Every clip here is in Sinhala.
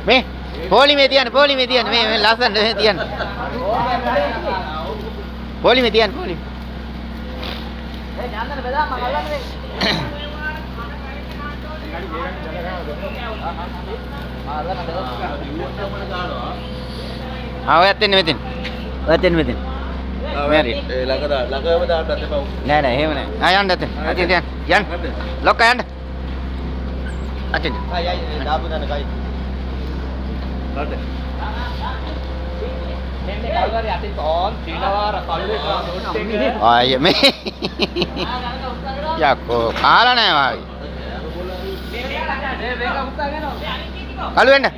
මේ පොලිමේ තියන්න මේ ලස්සන තියන්න පොලිමේ තියන්න පොලිමේ ඔයත් එන්න මෙතන මෙරි ළඟම දාන්නත් එපා නෑ එහෙම නෑ යන්න අතින් යන්න ලොක්ක යන්න අතින් දාපු දන කයි රට මෙන්න කල්වරි අතින් තෝන් තිනවාර කල්ලේ ඩොට් එක ආයේ මේ යකෝ කාලා නෑ වාගේ කලු වෙන්න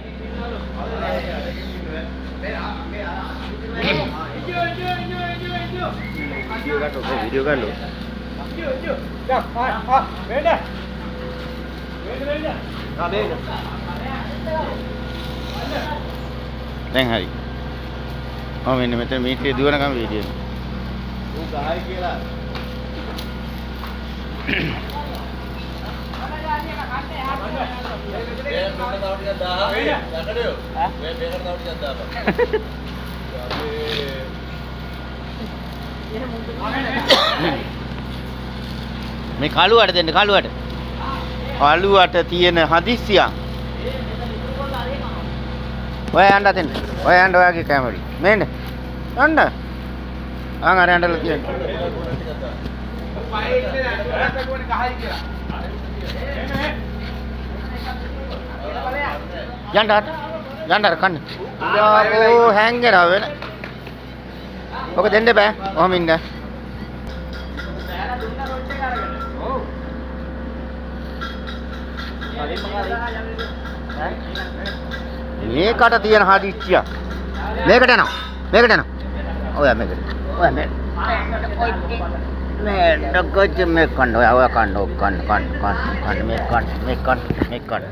वीडियो कर लो දැන් හරි මම මෙන්න මෙතන මීටරේ දුවනකම් වීඩියෝ ඌ ගහයි කියලා මේ කළුවට දෙන්න කළුවට තියෙන හදිස්සියක් ඔය යන්න දෙන්න ඔයාගේ කැමරි මෙන්න යන්න අර යන්නලා තියෙන යන්න කන්න ඕ හැංගෙනවා වෙන ඔක දෙන්න බෑ ඔහම ඉන්න මේකට තියෙන හදිස්සිය මේකට යනවා ඔයා මේකට කොච්ච මේ කන්න ඔයා කන්න මේ කන්න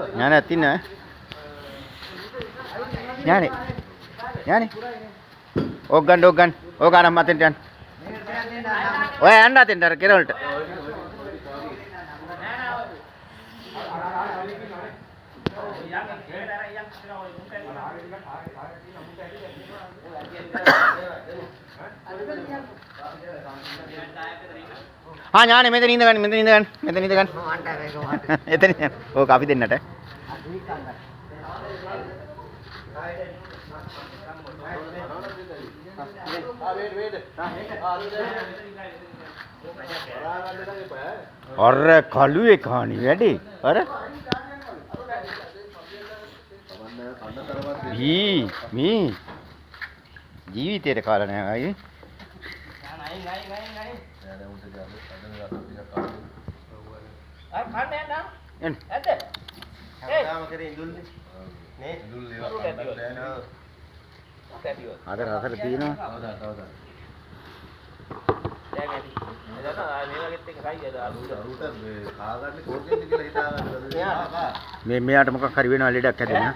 ඥානෙ තින්න ඥානෙ ඕක ගන්න ඕක අර මතෙන්ට යන්න ඔය යන්න අතෙන්ට අර කෙරවලට ඥානෙ මෙතන ඉඳ ගන්න එතන ඕක අපි දෙන්නට අර කළුවේ කාණි වැඩේ අර මේ ජීවිතේට කාලා නෑ අයියේ අදර අතර තියෙනවා මේ මෙයාට මොකක් හරි වෙනවා ලෙඩක් හැදෙනවා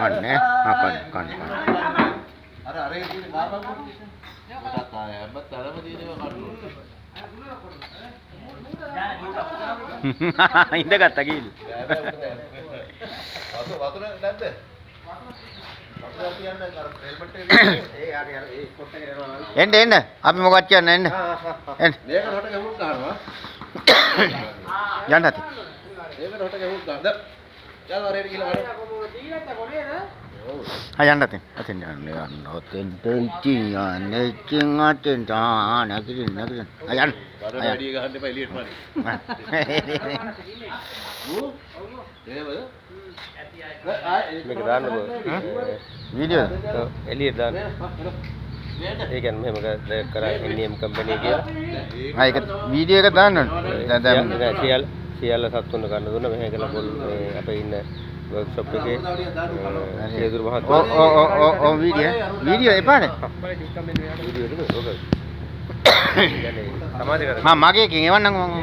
කන්නේ කන්න අර අර ඉන්නේ කාපක් කොටක් ආය හැබැයි තරම දිනේව කන්න ඉඳගත්තා ගිහින් වතුර නැද්ද වතුර කියන්නේ අර හෙල්මට් එක ඒ ස්පොට් එකේ එනවා එන්න අපි මොකක්ද කියන්නේ එන්න එන්න මේක රොට ගහුත් ගන්නවා යන්න ඇති මේක රොට ගහුත් ගන්නද යන්න වරේට ගිහලා වරේ දීලත් කොනේද යන්න ඇති අතෙන් යන්න ඔතෙන් තියන්නේ චින්ගාතෙන් තාන නැගිටින්න යන්න වැඩි ගහන්න එපා එළියට මරි මේක දාන්න බෝ වීඩියෝ එළියට දාන්න ඒ කියන්නේ මෙහෙම කරා NM කම්පැනි කියලා ඒක වීඩියෝ එක දාන්න ඕනේ දැන් සියල්ල සත්තුන්න ගන්න දුන්න මෙහෙ කරලා පොල් අපේ ඉන්න වර්ක්ෂොප් එකේ හේදුරු මහත්තයා වීඩියෝ එපානේ වීඩියෝ දුක ඔක කියන්නේ සමාධි කරා මම මගේ එකෙන් එවන්නම් මම